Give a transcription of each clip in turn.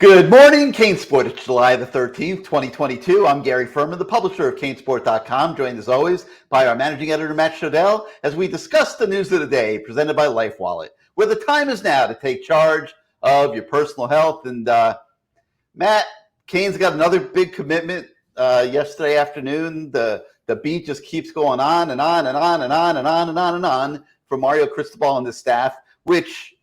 Good morning, CaneSport. It's July the 13th, 2022. I'm Gary Ferman, the publisher of CaneSport.com, joined as always by our managing editor, Matt Shodell, as we discuss the news of the day presented by LifeWallet, where the time is now to take charge of your personal health. And Matt, Cane's got another big commitment yesterday afternoon. The beat just keeps going on and on and on and on and on and on and on for Mario Cristobal and the staff, which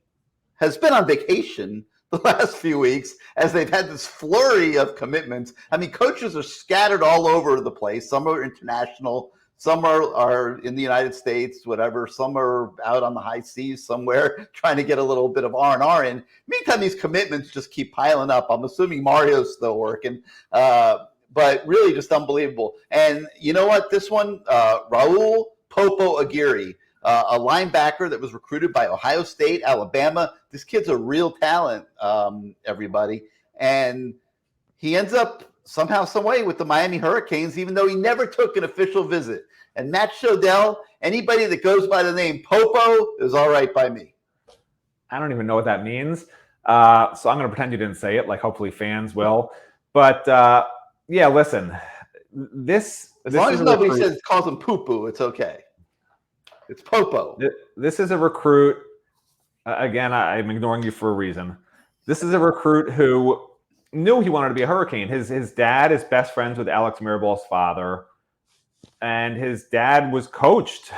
has been on vacation the last few weeks as they've had this flurry of commitments. I mean, coaches are scattered all over the place. Some are international, some are in the United States, whatever. Some are out on the high seas somewhere trying to get a little bit of R&R in. Meantime, these commitments just keep piling up. I'm assuming Mario's still working, but really just unbelievable. And you know what? This one, Raul Popo Aguirre, a linebacker that was recruited by Ohio State, Alabama. This kid's a real talent, everybody. And he ends up somehow, some way with the Miami Hurricanes, even though he never took an official visit. And Matt Shodell, anybody that goes by the name Popo is all right by me. I don't even know what that means. So I'm going to pretend you didn't say it, like hopefully fans will. But yeah, listen, as long as nobody calls him poo-poo, it's okay. It's Popo. This is a recruit. Again, I'm ignoring you for a reason. This is a recruit who knew he wanted to be a Hurricane. His dad is best friends with Alex Mirabal's father, and his dad was coached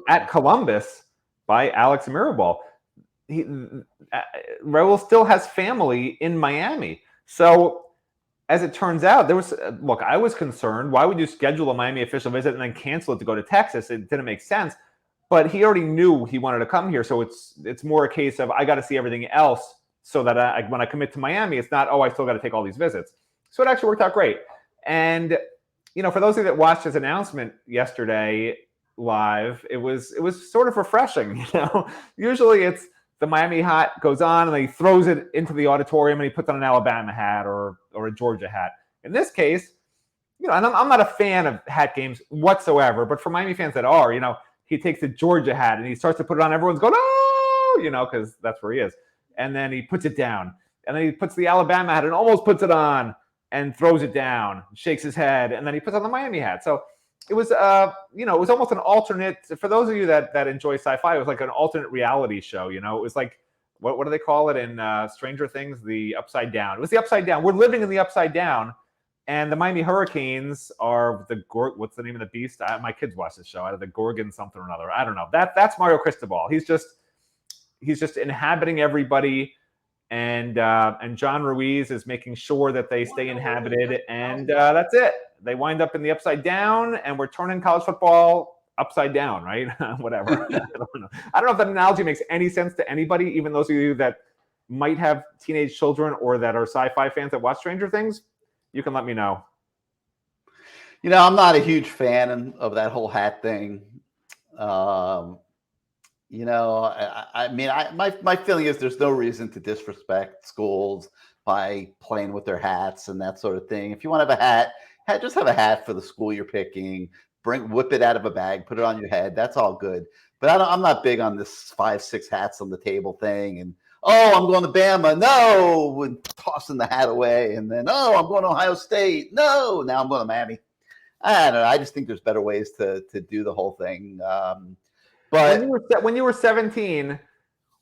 at Columbus by Alex Mirabal. Raul still has family in Miami, so. As it turns out, I was concerned. Why would you schedule a Miami official visit and then cancel it to go to Texas? It didn't make sense. But he already knew he wanted to come here. So it's more a case of I got to see everything else so that when I commit to Miami, it's not, I still got to take all these visits. So it actually worked out great. And, for those of you that watched his announcement yesterday live, it was sort of refreshing. Usually it's the Miami hat goes on and he throws it into the auditorium and he puts on an Alabama hat or a Georgia hat. In this case, and I'm not a fan of hat games whatsoever, but for Miami fans that are, he takes the Georgia hat and he starts to put it on. Everyone's going, oh, because that's where he is. And then he puts it down. And then he puts the Alabama hat and almost puts it on and throws it down, shakes his head, and then he puts on the Miami hat. So it was, it was almost an alternate, for those of you that enjoy sci-fi, it was like an alternate reality show, It was like, what do they call it in Stranger Things? The Upside Down. It was the Upside Down. We're living in the Upside Down, and the Miami Hurricanes are what's the name of the beast? My kids watch this show, out of the Gorgon something or another. I don't know. That's Mario Cristobal. He's just inhabiting everybody, and John Ruiz is making sure that they stay inhabited, and that's it. They wind up in the Upside Down, and we're turning college football upside down, right? Whatever. I don't know. I don't know if that analogy makes any sense to anybody, even those of you that might have teenage children or that are sci-fi fans that watch Stranger Things. You can let me know. I'm not a huge fan of that whole hat thing. My feeling is there's no reason to disrespect schools by playing with their hats and that sort of thing. If you want to have a hat, just have a hat for the school you're picking. Whip it out of a bag, put it on your head. That's all good. But I'm not big on this 5-6 hats on the table thing. And I'm going to Bama. No, and tossing the hat away. And then I'm going to Ohio State. No, now I'm going to Miami. I don't know. I just think there's better ways to do the whole thing. But when you were 17,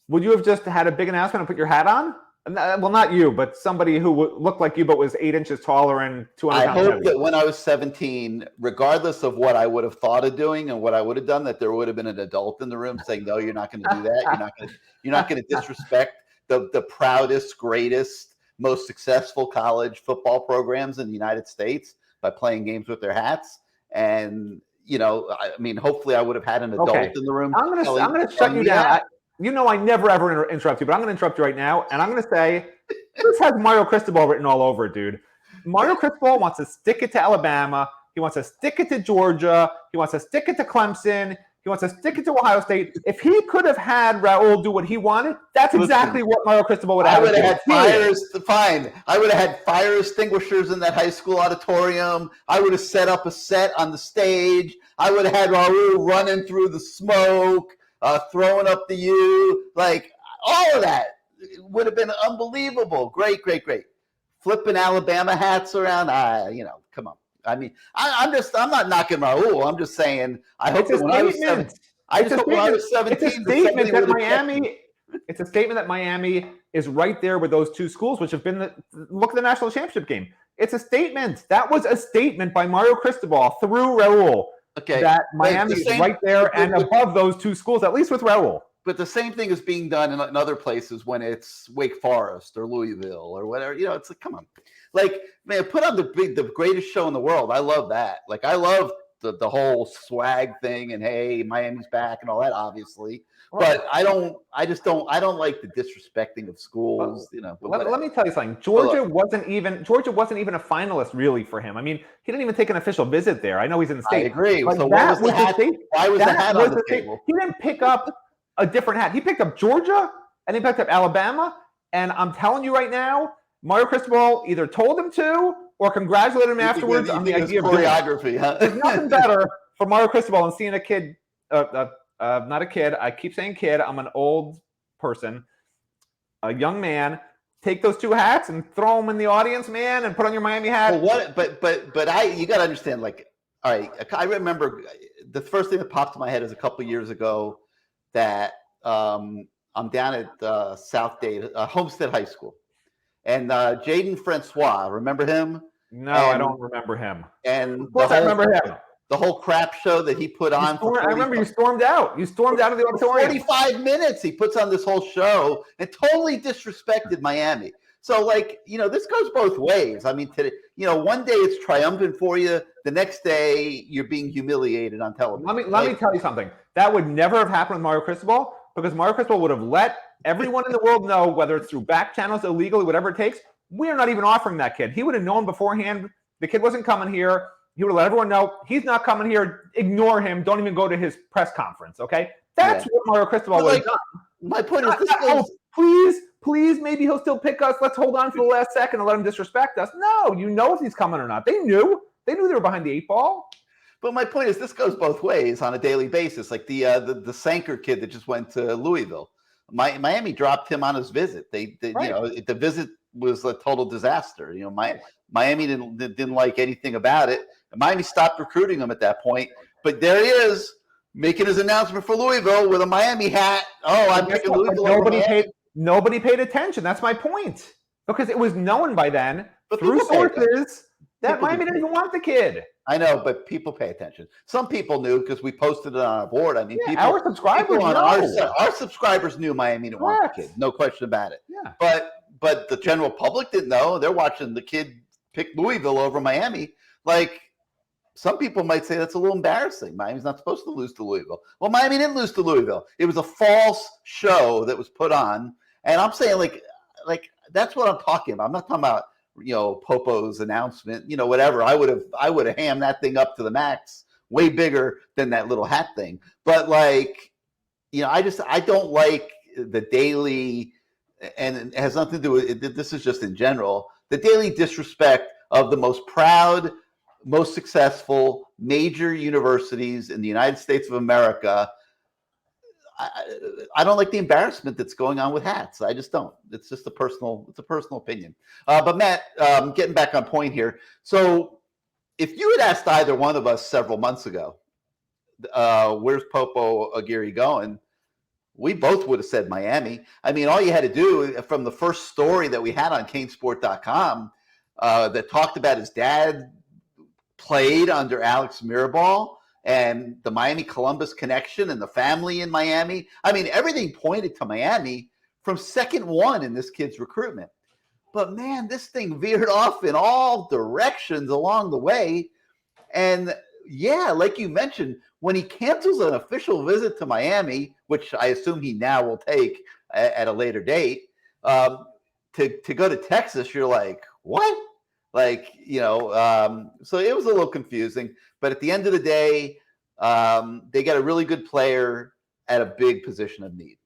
would you have just had a big announcement and put your hat on? Well, not you, but somebody who looked like you but was 8 inches taller and 200 pounds heavier. I hope that when I was 17, regardless of what I would have thought of doing and what I would have done, that there would have been an adult in the room saying, no, you're not going to do that. You're not going to disrespect the proudest, greatest, most successful college football programs in the United States by playing games with their hats. And, hopefully I would have had an adult in the room. I'm going to shut you down. I never, ever interrupt you, but I'm going to interrupt you right now. And I'm going to say, this has Mario Cristobal written all over it, dude. Mario Cristobal wants to stick it to Alabama. He wants to stick it to Georgia. He wants to stick it to Clemson. He wants to stick it to Ohio State. If he could have had Raul do what he wanted, that's exactly what Mario Cristobal would have. I would have had fires. Fine. I would have had fire extinguishers in that high school auditorium. I would have set up a set on the stage. I would have had Raul running through the smoke, throwing up the U, like all of that. it would have been unbelievable. Great. Flipping Alabama hats around. Come on. I mean, I'm not knocking Raul. I'm just saying, I hope that when I was 17, it's a statement that Miami. It's a statement that Miami is right there with those two schools, which have been look at the national championship game. It's a statement. That was a statement by Mario Cristobal through Raul. Okay. That Miami is right there and above those two schools, at least with Raul. But the same thing is being done in other places when it's Wake Forest or Louisville or whatever. It's like, come on. Like, man, put on the greatest show in the world. I love that. Like, I love the whole swag thing and, hey, Miami's back and all that, obviously. Right. But I don't like the disrespecting of schools, Let me tell you something. Georgia wasn't even a finalist really for him. I mean, he didn't even take an official visit there. I know he's in the state. I agree. So why was the hat on the table? He didn't pick up a different hat. He picked up Georgia and he picked up Alabama. And I'm telling you right now, Mario Cristobal either told him to or congratulated him afterwards on the idea of choreography. Huh? There's nothing better for Mario Cristobal than seeing a kid, not a kid. I keep saying kid. I'm an old person, a young man. Take those two hats and throw them in the audience, man, and put on your Miami hat. Well, you got to understand. Like, all right, I remember the first thing that popped in my head is a couple of years ago that I'm down at South Dade, Homestead High School, and Jaden Francois. Remember him? No, I don't remember him. And of course, I remember him. The whole crap show that he put on. I remember you stormed out. You stormed out of the auditorium. 45 minutes. He puts on this whole show and totally disrespected Miami. So, like, this goes both ways. I mean, today, one day it's triumphant for you. The next day you're being humiliated on television. Let me tell you something. That would never have happened with Mario Cristobal because Mario Cristobal would have let everyone in the world know, whether it's through back channels, illegally, whatever it takes. We are not even offering that kid. He would have known beforehand the kid wasn't coming here. He would let everyone know he's not coming here. Ignore him. Don't even go to his press conference. Okay, that's what Mario Cristobal would have done. My point is, please, maybe he'll still pick us. Let's hold on for the last second and let him disrespect us. No, if he's coming or not. They knew they were behind the 8 ball. But my point is, this goes both ways on a daily basis. Like the Sanker kid that just went to Louisville, Miami dropped him on his visit. The visit was a total disaster. Miami didn't like anything about it. Miami stopped recruiting him at that point. But there he is making his announcement for Louisville with a Miami hat. Oh, I'm picking Louisville. Nobody paid attention. That's my point. Because it was known by then through sources that Miami didn't even want the kid. I know, but people pay attention. Some people knew because we posted it on our board. I mean, our subscribers our subscribers knew Miami didn't want the kid. No question about it. Yeah. But the general public didn't know. They're watching the kid pick Louisville over Miami. Like, some people might say that's a little embarrassing. Miami's not supposed to lose to Louisville. Well, Miami didn't lose to Louisville. It was a false show that was put on. And I'm saying, like that's what I'm talking about. I'm not talking about, Popo's announcement, whatever. I would have hammed that thing up to the max, way bigger than that little hat thing. But I don't like the daily, and it has nothing to do with it. This is just in general, the daily disrespect of the most proud, most successful major universities in the United States of America. I don't like the embarrassment that's going on with hats. I just don't. It's just a personal opinion. But Matt, getting back on point here. So if you had asked either one of us several months ago, where's Popo Aguirre going? We both would have said Miami. I mean, all you had to do from the first story that we had on CaneSport.com that talked about his dad played under Alex Mirabal and the Miami-Columbus connection and the family in Miami. I mean, everything pointed to Miami from second one in this kid's recruitment. But, man, this thing veered off in all directions along the way. And, yeah, like you mentioned, when he cancels an official visit to Miami, which I assume he now will take at a later date, to go to Texas, you're like, what? So it was a little confusing. But at the end of the day, they got a really good player at a big position of need.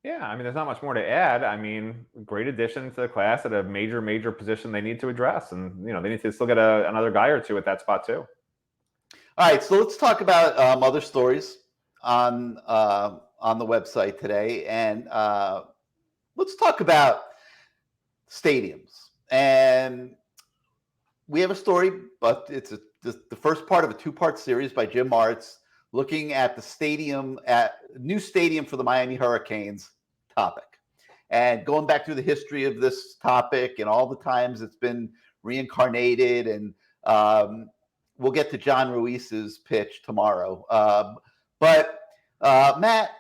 Yeah, I mean, there's not much more to add. I mean, great addition to the class at a major position they need to address. And, they need to still get another guy or two at that spot, too. All right, so let's talk about other stories on the website today. And let's talk about stadiums. And we have a story, but it's the first part of a two-part series by Jim Martz looking at new stadium for the Miami Hurricanes topic. And going back through the history of this topic and all the times it's been reincarnated. And we'll get to John Ruiz's pitch tomorrow. But Matt,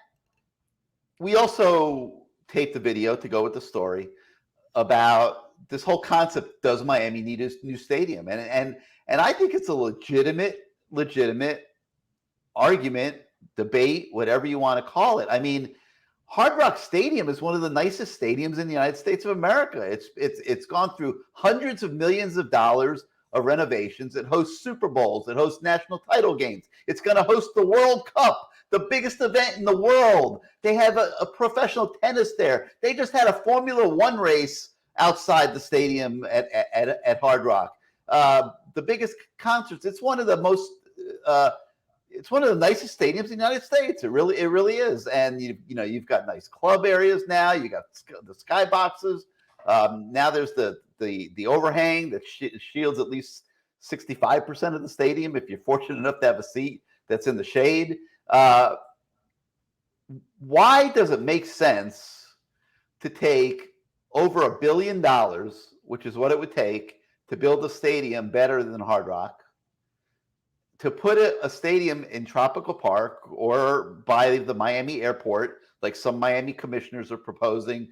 we also taped the video to go with the story about this whole concept. Does Miami need a new stadium? And I think it's a legitimate argument, debate, whatever you want to call it. I mean, Hard Rock Stadium is one of the nicest stadiums in the United States of America. It's gone through hundreds of millions of dollars of renovations. It hosts Super Bowls. It hosts national title games. It's going to host the World Cup, the biggest event in the world. They have a professional tennis there. They just had a Formula One race outside the stadium at Hard Rock. The biggest concerts. It's one of the most. It's one of the nicest stadiums in the United States. It really is. And you've got nice club areas now. You got the sky boxes. Now there's the overhang that shields at least 65% of the stadium if you're fortunate enough to have a seat that's in the shade. Why does it make sense to take over $1 billion, which is what it would take to build a stadium better than Hard Rock, to put a stadium in Tropical Park or by the Miami airport, like some Miami commissioners are proposing,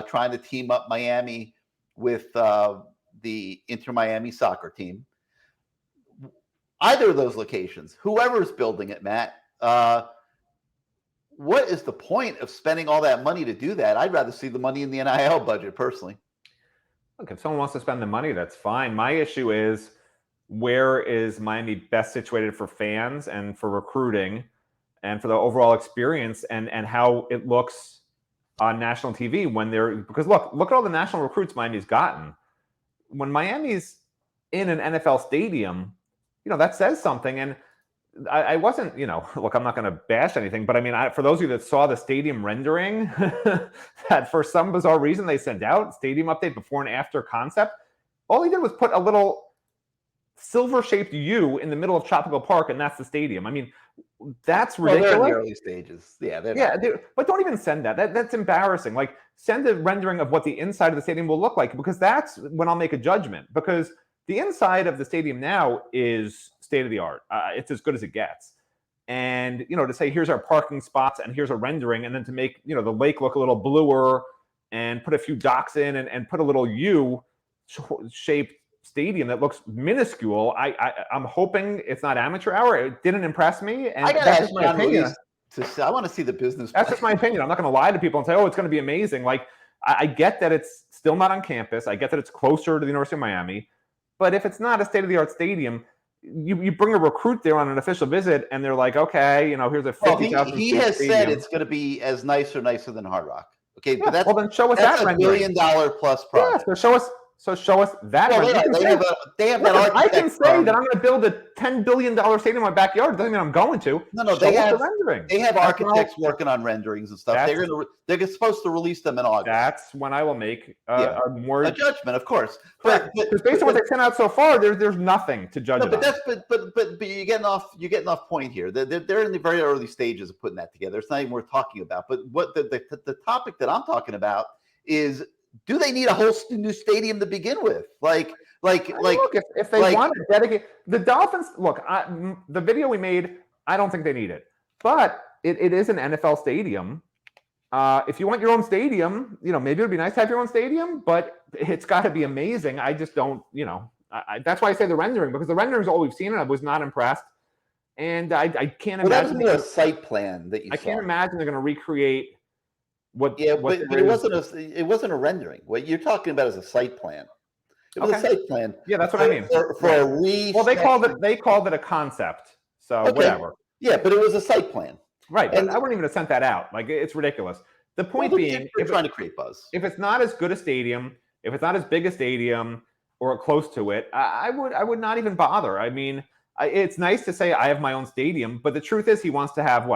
trying to team up Miami with the Inter Miami soccer team? Either of those locations, whoever's building it, Matt, what is the point of spending all that money to do that? I'd rather see the money in the NIL budget, personally. Look, if someone wants to spend the money, that's fine. My issue is, where is Miami best situated for fans and for recruiting and for the overall experience and how it looks on national TV because look at all the national recruits Miami's gotten. When Miami's in an NFL stadium, that says something. And I wasn't, look, I'm not going to bash anything, but I mean, for those of you that saw the stadium rendering that for some bizarre reason they sent out, stadium update before and after concept, all he did was put a little silver-shaped U in the middle of Tropical Park, and that's the stadium. I mean, that's ridiculous. They're in the early stages. But don't even send that. That's embarrassing. Like, send a rendering of what the inside of the stadium will look like, because that's when I'll make a judgment. Because the inside of the stadium now is state-of-the-art. It's as good as it gets. And, to say, here's our parking spots and here's a rendering, and then to make, the lake look a little bluer and put a few docks in and put a little U-shaped stadium that looks minuscule. I'm hoping it's not amateur hour. It didn't impress me, and that's just my opinion. I want to see the business. That's just my opinion. I'm not going to lie to people and say, "Oh, it's going to be amazing." Like, I get that it's still not on campus. I get that it's closer to the University of Miami, but if it's not a state-of-the-art stadium, you bring a recruit there on an official visit, and they're like, "Okay, here's a 50,000." He has said it's going to be as nicer than Hard Rock. Okay, yeah, but then show us that $1 billion plus project. Yeah, so show us that. Well, they have that. I can say that I'm going to build a $10 billion stadium in my backyard. It doesn't mean I'm going to. No, they have architects working on renderings and stuff. They're supposed to release them in August. That's when I will make a judgment, of course. But based on what they've sent out so far, there's nothing to judge. But you're getting off point here. They're in the very early stages of putting that together. It's not even worth talking about. But what the topic that I'm talking about is, do they need a whole new stadium to begin with? Look, if they want to dedicate the Dolphins, the video we made, I don't think they need it, but it is an NFL stadium. If you want your own stadium, maybe it'd be nice to have your own stadium, but it's got to be amazing. I just don't, that's why I say the rendering, because the rendering is all we've seen, and I was not impressed. And I can't imagine a site plan that you. I can't imagine they're going to recreate. But it wasn't a rendering. What you're talking about is a site plan. It was a site plan. Yeah, that's what I mean. For a re. Well, they called it a concept. So whatever. Yeah, but it was a site plan. Right, and I wouldn't even have sent that out. Like, it's ridiculous. The point being, they're trying to create buzz. If it's not as good a stadium, if it's not as big a stadium or close to it, I would not even bother. I mean, it's nice to say I have my own stadium, but the truth is, he wants to have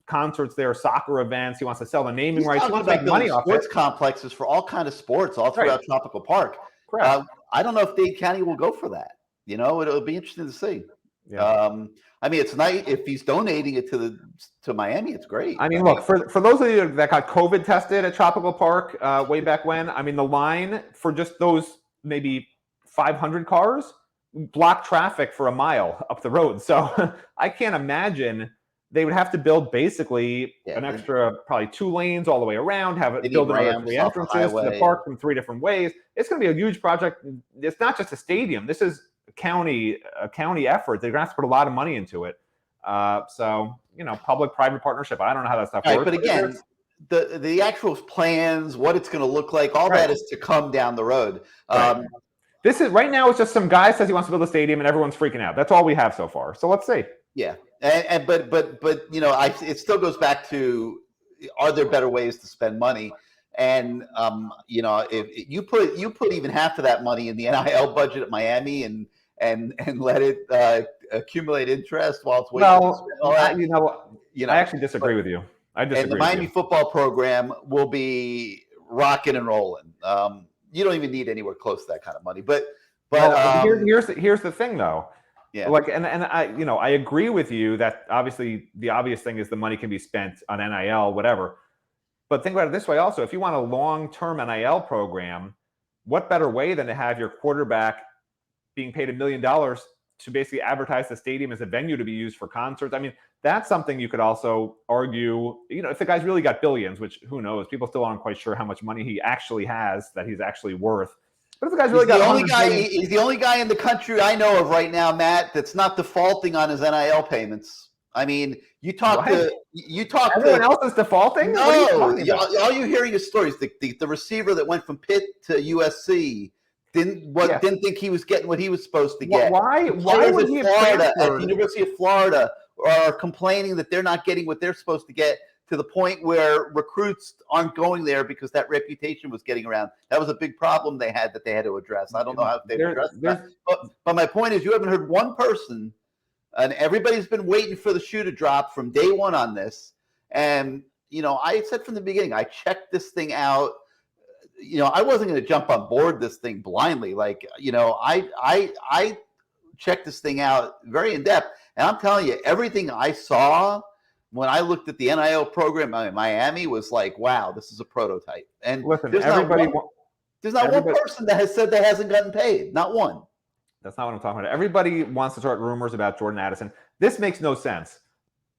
concerts there, soccer events. He wants to sell the naming He's rights. He talking wants to about make money building off sports it. complexes for all kind of sports all Right. throughout Tropical Park. Correct. I don't know if Dade County will go for that. It'll be interesting to see. Yeah. I mean, it's nice if he's donating it to Miami. It's great. I mean, look, for those of you that got COVID tested at Tropical Park way back when, I mean, the line for just those maybe 500 cars blocked traffic for a mile up the road. So I can't imagine they would have to build basically an extra probably 2 lanes all the way around, build another 3 entrances to the park from 3 different ways. It's going to be a huge project. It's not just a stadium. This is a county effort. They're going to have to put a lot of money into it. So, public-private partnership. I don't know how that stuff works. But again, the actual plans, what it's going to look like, all that is to come down the road. This is right now. It's just some guy says he wants to build a stadium, and everyone's freaking out. That's all we have so far. So let's see. Yeah, but it still goes back to, are there better ways to spend money? And if you put even half of that money in the NIL budget at Miami and let it accumulate interest while it's waiting. I actually disagree with you. I disagree. And the Miami football program will be rocking and rolling. You don't even need anywhere close to that kind of money. But here's the thing, though. Yeah. I agree with you that obviously the obvious thing is the money can be spent on NIL, whatever. But think about it this way also. If you want a long-term NIL program, what better way than to have your quarterback being paid $1 million to basically advertise the stadium as a venue to be used for concerts? I mean, that's something you could also argue, if the guy's really got billions, which who knows, people still aren't quite sure how much money he actually has, that he's actually worth. But if the guy's really he's the only guy in the country I know of right now, Matt, that's not defaulting on his NIL payments. I mean, everyone else is defaulting. No, all you're hearing is stories. The receiver that went from Pitt to USC didn't think he was getting what he was supposed to get. Why would he Florida at the University of Florida are complaining that they're not getting what they're supposed to get, to the point where recruits aren't going there because that reputation was getting around. That was a big problem they had to address. I don't know how they've addressed that. But my point is, you haven't heard one person, and everybody's been waiting for the shoe to drop from day one on this. And, I said from the beginning, I checked this thing out. I wasn't going to jump on board this thing blindly. I checked this thing out very in depth. And I'm telling you, everything I saw when I looked at the NIL program in Miami was like, wow, this is a prototype. And listen, there's not one person that has said they hasn't gotten paid. Not one. That's not what I'm talking about. Everybody wants to start rumors about Jordan Addison. This makes no sense.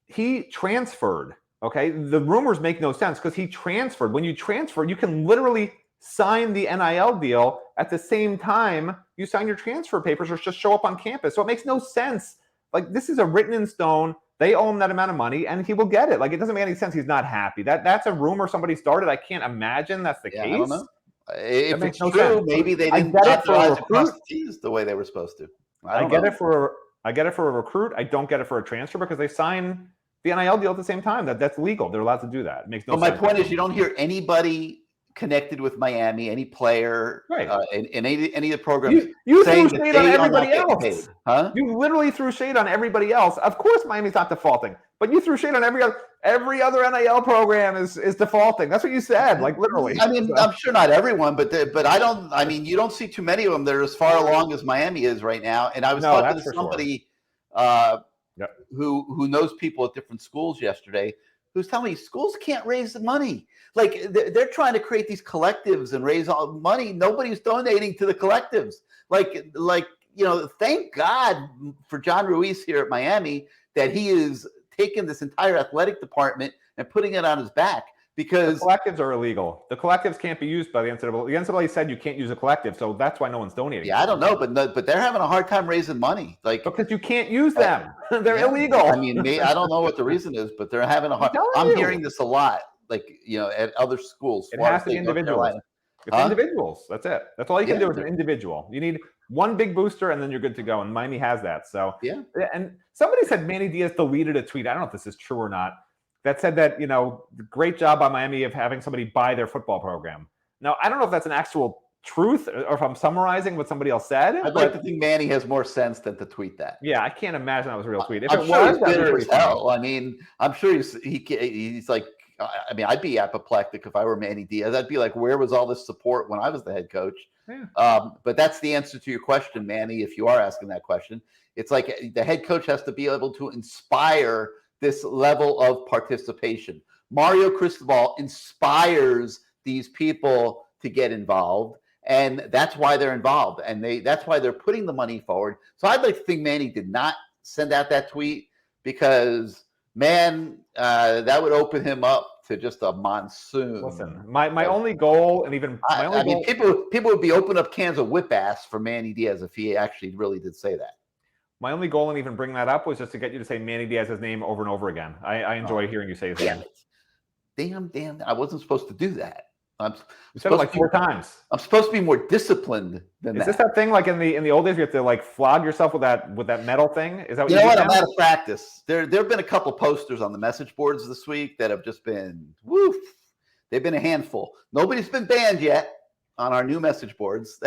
He transferred, okay? The rumors make no sense because he transferred. When you transfer, you can literally sign the NIL deal at the same time you sign your transfer papers or just show up on campus. So it makes no sense. Like, this is a written in stone. They owe him that amount of money, and he will get it. Like, it doesn't make any sense. He's not happy. That's a rumor somebody started. I can't imagine that's the case. I don't know. If it's true, maybe they didn't authorize across the T's the way they were supposed to. I get it for a recruit. I don't get it for a transfer because they sign the NIL deal at the same time. That's legal. They're allowed to do that. It makes no sense. But my point is, you don't hear anybody connected with Miami, any player, in any of the programs. You threw shade on everybody else. Huh? You literally threw shade on everybody else. Of course, Miami's not defaulting, but you threw shade on every other NIL program is defaulting. That's what you said, like literally. I mean, I'm sure not everyone, but I don't. I mean, you don't see too many of them that are as far along as Miami is right now. And I was talking to somebody who knows people at different schools yesterday, who's telling me schools can't raise the money. Like, they're trying to create these collectives and raise all money. Nobody's donating to the collectives. Thank God for John Ruiz here at Miami that he is taking this entire athletic department and putting it on his back, because the collectives are illegal. The collectives can't be used by the NCAA. The NCAA said you can't use a collective, so that's why no one's donating. Yeah, I don't know, but they're having a hard time raising money. Because you can't use them. They're illegal. I mean, I don't know what the reason is, but they're having a hard time. I'm hearing this a lot, at other schools. It has to be individuals. It's individuals. That's it. That's all you can do as an individual. You need one big booster, and then you're good to go. And Miami has that. So yeah. And somebody said Manny Diaz deleted a tweet. I don't know if this is true or not. That said that great job by Miami of having somebody buy their football program. Now I don't know if that's an actual truth or if I'm summarizing what somebody else said. I'd like to think Manny has more sense than to tweet that. Yeah, I can't imagine that was a real tweet. If I'm it sure was, he's that'd be bitter pretty as funny. hell. I mean, I'm sure he's like, I mean, I'd be apoplectic if I were Manny Diaz. I'd be like, where was all this support when I was the head coach? Yeah. But that's the answer to your question, Manny, if you are asking that question. It's like the head coach has to be able to inspire this level of participation. Mario Cristobal inspires these people to get involved, and that's why they're involved, and that's why they're putting the money forward. So I'd like to think Manny did not send out that tweet because, man, that would open him up to just a monsoon. Listen, my only goal, and even my only goal, people would be opening up cans of whip ass for Manny Diaz if he actually really did say that. My only goal in even bringing that up was just to get you to say Manny Diaz's name over and over again. I enjoy hearing you say his name. Damn! I wasn't supposed to do that. You said it like 4 times. I'm supposed to be more disciplined than that. Is this that thing like in the old days you have to like flog yourself with that metal thing? Is that what you know what? I'm now? out of practice. There have been a couple posters on the message boards this week that have just been woof. They've been a handful. Nobody's been banned yet on our new message boards.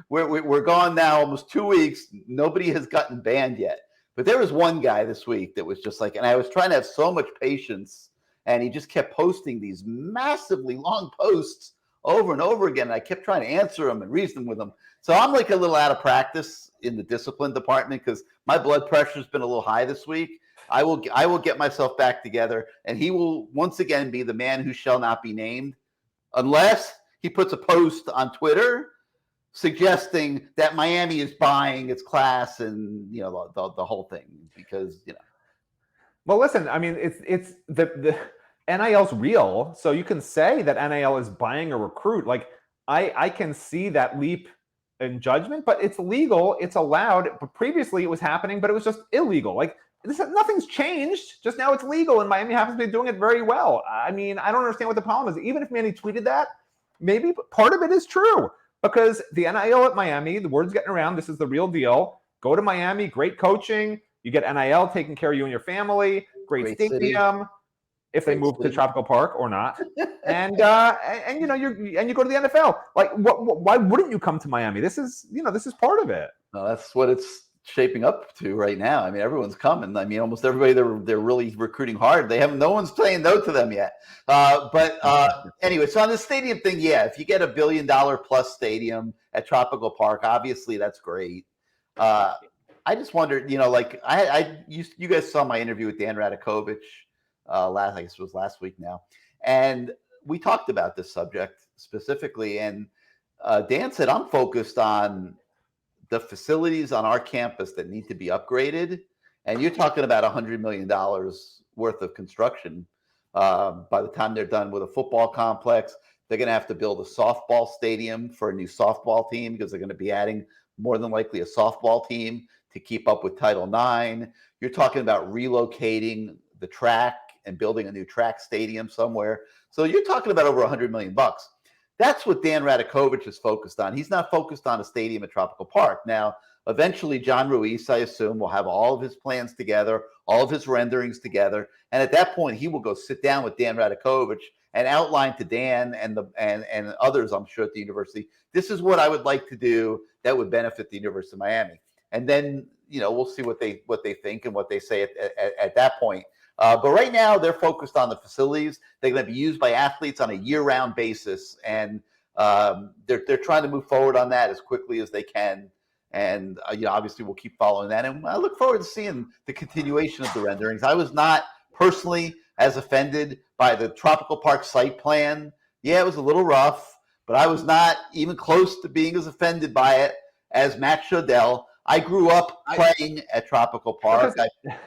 We're gone now almost 2 weeks. Nobody has gotten banned yet. But there was one guy this week that was just like, and I was trying to have so much patience, and he just kept posting these massively long posts over and over again. And I kept trying to answer him and reason with him. So I'm like a little out of practice in the discipline department because my blood pressure has been a little high this week. I will get myself back together, and he will once again be the man who shall not be named, unless he puts a post on Twitter suggesting that Miami is buying its class and the whole thing because Well, listen, I mean, it's the NIL's real, so you can say that NIL is buying a recruit. Like I can see that leap in judgment, but it's legal, it's allowed. But previously it was happening, but it was just illegal. Like nothing's changed. Just now it's legal, and Miami happens to be doing it very well. I mean, I don't understand what the problem is. Even if Manny tweeted that, maybe part of it is true because the NIL at Miami, the word's getting around. This is the real deal. Go to Miami, great coaching. You get NIL taking care of you and your family. Great stadium. City. If they move to Tropical Park or not, and you go to the NFL. Like, why wouldn't you come to Miami? This is part of it. No, that's what it's shaping up to right now. I mean, everyone's coming. I mean, almost everybody they're really recruiting hard. No one's saying no to them yet. But anyway, so on the stadium thing, yeah, if you get $1 billion plus stadium at Tropical Park, obviously that's great. I just wondered, you guys saw my interview with Dan Radakovich. I guess it was last week now. And we talked about this subject specifically. And Dan said, I'm focused on the facilities on our campus that need to be upgraded. And you're talking about $100 million worth of construction. By the time they're done with a football complex, they're going to have to build a softball stadium for a new softball team because they're going to be adding more than likely a softball team to keep up with Title IX. You're talking about relocating the track and building a new track stadium somewhere. So you're talking about over $100 million. That's what Dan Radakovich is focused on. He's not focused on a stadium at Tropical Park. Now, eventually, John Ruiz, I assume, will have all of his plans together, all of his renderings together. And at that point, he will go sit down with Dan Radakovich and outline to Dan and others, I'm sure, at the university, this is what I would like to do that would benefit the University of Miami. And then, we'll see what they think and what they say at that point. But right now, they're focused on the facilities. They're going to be used by athletes on a year-round basis, and they're trying to move forward on that as quickly as they can. And obviously, we'll keep following that. And I look forward to seeing the continuation of the renderings. I was not personally as offended by the Tropical Park site plan. Yeah, it was a little rough, but I was not even close to being as offended by it as Matt Shodell. I grew up playing at Tropical Park.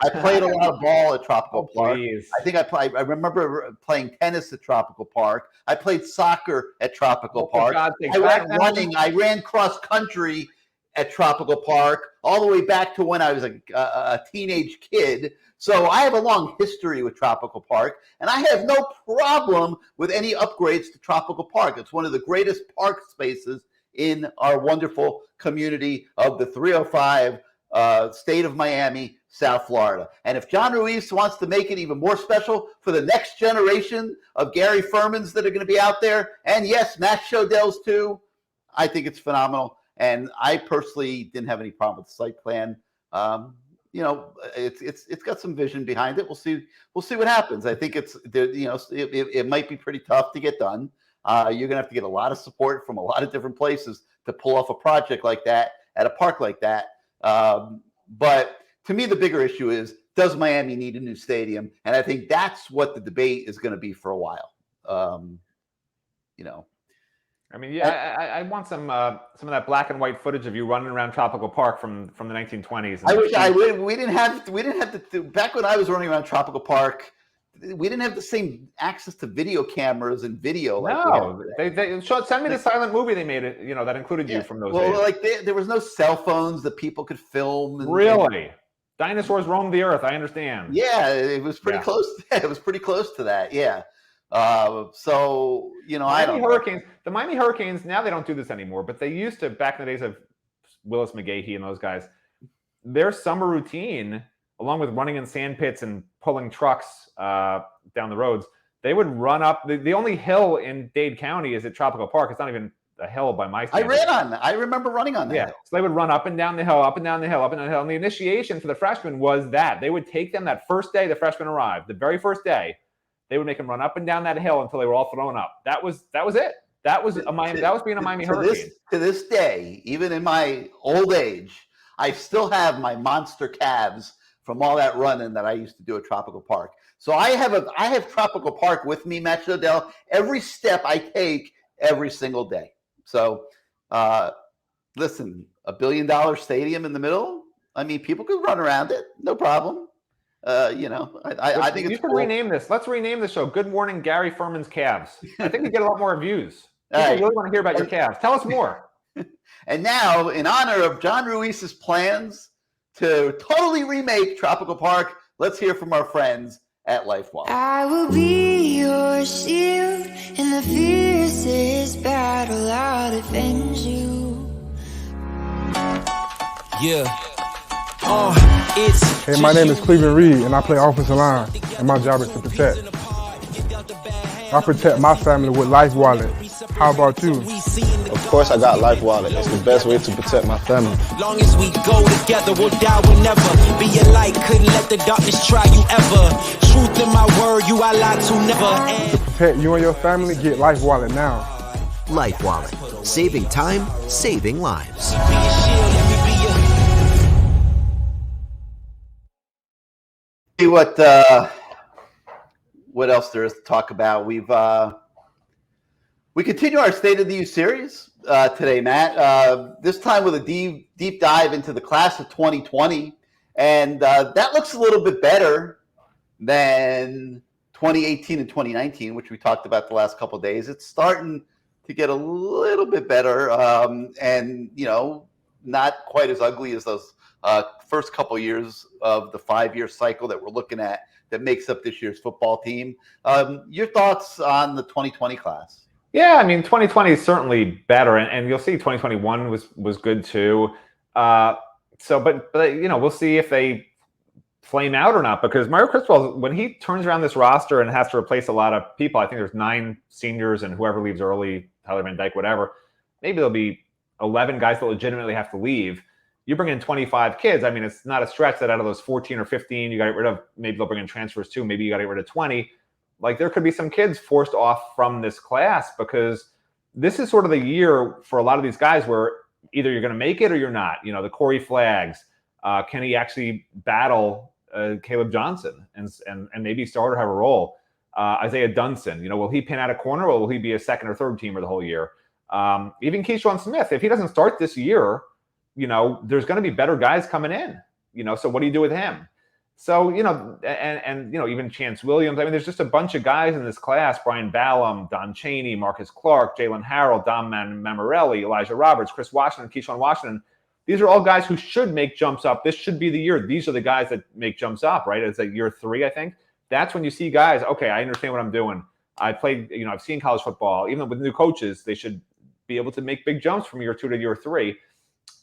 I played a lot of ball at Tropical Park. Please. I think I remember playing tennis at Tropical Park. I played soccer at Tropical Park. I went running. I ran cross country at Tropical Park all the way back to when I was a teenage kid. So I have a long history with Tropical Park, and I have no problem with any upgrades to Tropical Park. It's one of the greatest park spaces in our wonderful community of the 305 state of Miami, South Florida. And if John Ruiz wants to make it even more special for the next generation of Gary Fermans that are going to be out there, and yes, Matt Shodells too, I think it's phenomenal. And I personally didn't have any problem with the site plan. It's got some vision behind it. We'll see what happens. I think it might be pretty tough to get done. You're gonna have to get a lot of support from a lot of different places to pull off a project like that at a park like that. But to me, the bigger issue is, does Miami need a new stadium? And I think that's what the debate is going to be for a while. I mean, yeah, I want some of that black and white footage of you running around Tropical Park from the 1920s. I wish we didn't have to back when I was running around Tropical Park. We didn't have the same access to video cameras and video. No, send me the silent movie they made it. That included you from those days. Well, there was no cell phones that people could film. Really? Dinosaurs roamed the earth. I understand. Yeah, it was pretty close. It was pretty close to that. Yeah. The Miami Hurricanes, now they don't do this anymore, but they used to back in the days of Willis McGahee and those guys. Their summer routine, along with running in sand pits and pulling trucks down the roads, they would run up. The only hill in Dade County is at Tropical Park. It's not even a hill by my standards. I remember running on that. Yeah, so they would run up and down the hill, up and down the hill, up and down the hill. And the initiation for the freshmen was that they would take them that first day the freshmen arrived, the very first day. They would make them run up and down that hill until they were all thrown up. That was it. That was being a Miami Hurricane. To this day, even in my old age, I still have my monster calves from all that running that I used to do at Tropical Park. So I have Tropical Park with me, Matt Shodell, every step I take every single day. So listen, $1 billion stadium in the middle. I mean, people could run around it, no problem. I think it's cool. Rename this. Let's rename the show Good Morning Gary Ferman's Calves. I think we get a lot more views. People really want to hear about your calves. Tell us more. And now, in honor of John Ruiz's plans to totally remake Tropical Park, let's hear from our friends at Life Wallet. I will be your shield in the fiercest battle. I'll defend you. Yeah. Hey, my name is Cleveland Reed, and I play offensive line, and my job is to protect. I protect my family with Life Wallet. How about you? Of course I got Life Wallet. It's the best way to protect my family. Long as we go together, we'll die whenever. Be a light, couldn't let the darkness try you ever. Truth in my word, you I lie to never. To protect you and your family, get Life Wallet now. Life Wallet. Saving time, saving lives. See what else there is to talk about. We continue our State of the U series today, Matt. This time with a deep dive into the class of 2020, and that looks a little bit better than 2018 and 2019, which we talked about the last couple of days. It's starting to get a little bit better, and not quite as ugly as those first couple years of the 5-year cycle that we're looking at that makes up this year's football team. Your thoughts on the 2020 class? Yeah, I mean, 2020 is certainly better, and you'll see 2021 was good too. But we'll see if they flame out or not, because Mario Cristobal, when he turns around this roster and has to replace a lot of people, I think there's 9 seniors and whoever leaves early, Tyler Van Dyke, whatever, maybe there'll be 11 guys that legitimately have to leave. You bring in 25 kids. I mean, it's not a stretch that out of those 14 or 15, you got to get rid of, maybe they'll bring in transfers too. Maybe you got to get rid of 20. Like, there could be some kids forced off from this class, because this is sort of the year for a lot of these guys where either you're going to make it or you're not. The Corey Flaggs, can he actually battle Caleb Johnson and maybe start or have a role? Isaiah Dunson, will he pin out a corner, or will he be a second or third teamer the whole year? Even Keyshawn Smith, if he doesn't start this year, there's going to be better guys coming in, so what do you do with him? So, even Chance Williams. I mean, there's just a bunch of guys in this class: Brian Ballum, Don Chaney, Marcus Clark, Jalen Harrell, Dom Mammarelli, Elijah Roberts, Chris Washington, Keyshawn Washington. These are all guys who should make jumps up. This should be the year. These are the guys that make jumps up, right? It's like year 3, I think. That's when you see guys, okay, I understand what I'm doing. I played, I've seen college football. Even with new coaches, they should be able to make big jumps from year 2 to year 3.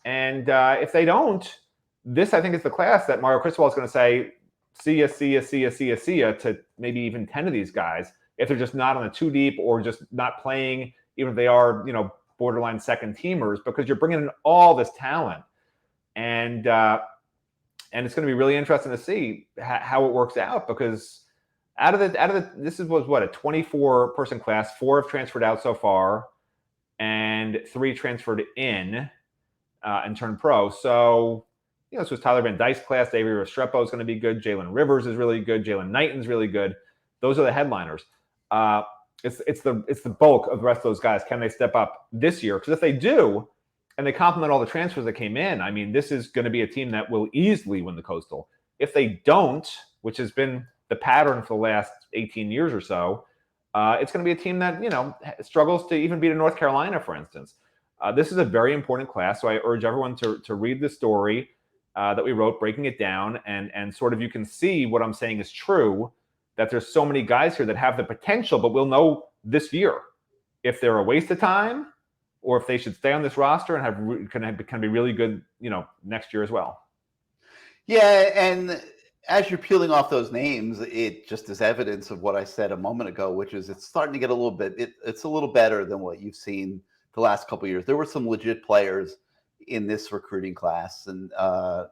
And if they don't, this, I think, is the class that Mario Cristobal is going to say, see ya, see ya, see ya, see ya, see ya, to maybe even 10 of these guys if they're just not on the two deep or just not playing, even if they are, borderline second teamers, because you're bringing in all this talent. And it's going to be really interesting to see how it works out, because out of the this was what, a 24-person class. 4 have transferred out so far, and 3 transferred in and turned pro. So, this was Tyler Van Dyke's class. Avery Restrepo is going to be good. Jalen Rivers is really good. Jalen Knighton's really good. Those are the headliners. It's the bulk of the rest of those guys. Can they step up this year? Because if they do, and they complement all the transfers that came in, I mean, this is going to be a team that will easily win the Coastal. If they don't, which has been the pattern for the last 18 years or so, it's going to be a team that, struggles to even beat a North Carolina, for instance. This is a very important class, so I urge everyone to read the story that we wrote, breaking it down, and sort of you can see what I'm saying is true, that there's so many guys here that have the potential, but we'll know this year if they're a waste of time or if they should stay on this roster and can be really good, next year as well. Yeah, and as you're peeling off those names, it just is evidence of what I said a moment ago, which is it's starting to get a little bit, it's a little better than what you've seen the last couple of years. There were some legit players in this recruiting class, and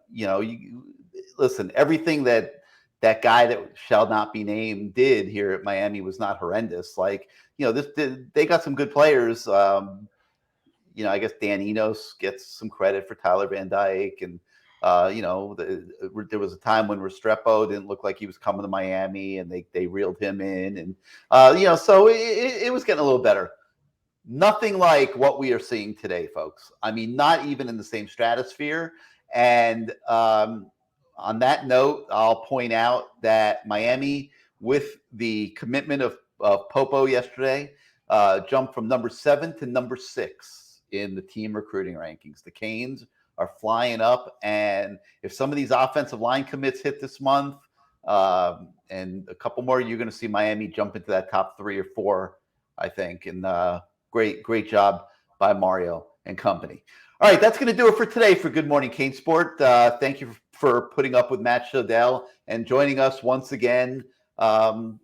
you listen, everything that guy that shall not be named did here at Miami was not horrendous. Like, they got some good players. I guess Dan Enos gets some credit for Tyler Van Dyke, and there was a time when Restrepo didn't look like he was coming to Miami, and they reeled him in, and so it was getting a little better. Nothing like what we are seeing today, folks. I mean, not even in the same stratosphere. And on that note, I'll point out that Miami, with the commitment of Popo yesterday, jumped from number 7 to number 6 in the team recruiting rankings. The Canes are flying up, and if some of these offensive line commits hit this month, and a couple more, you're going to see Miami jump into that top 3 or 4, I think. And great job by Mario and company. All right, that's going to do it for today for Good Morning CaneSport. Thank you for putting up with Matt Shodell and joining us once again on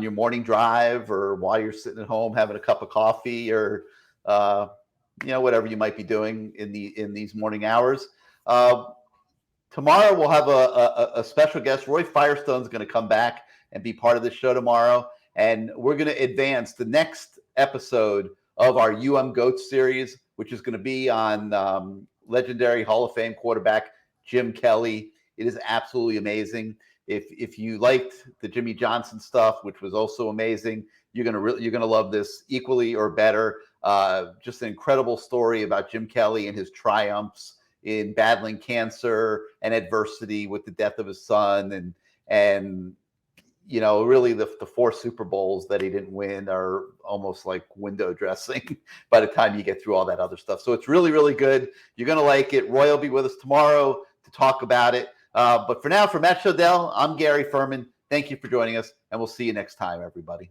your morning drive, or while you're sitting at home having a cup of coffee, or whatever you might be doing in these morning hours. Tomorrow we'll have a special guest. Roy Firestone's going to come back and be part of the show tomorrow, and we're going to advance the next episode of our GOAT series, which is going to be on legendary Hall of Fame quarterback Jim Kelly. It is absolutely amazing. If you liked the Jimmy Johnson stuff, which was also amazing, you're gonna love this equally or better. Just an incredible story about Jim Kelly and his triumphs in battling cancer and adversity with the death of his son, and really the 4 Super Bowls that he didn't win are almost like window dressing by the time you get through all that other stuff. So it's really, really good. You're going to like it. Roy will be with us tomorrow to talk about it. But for now, for Matt Shodell, I'm Gary Ferman. Thank you for joining us, and we'll see you next time, everybody.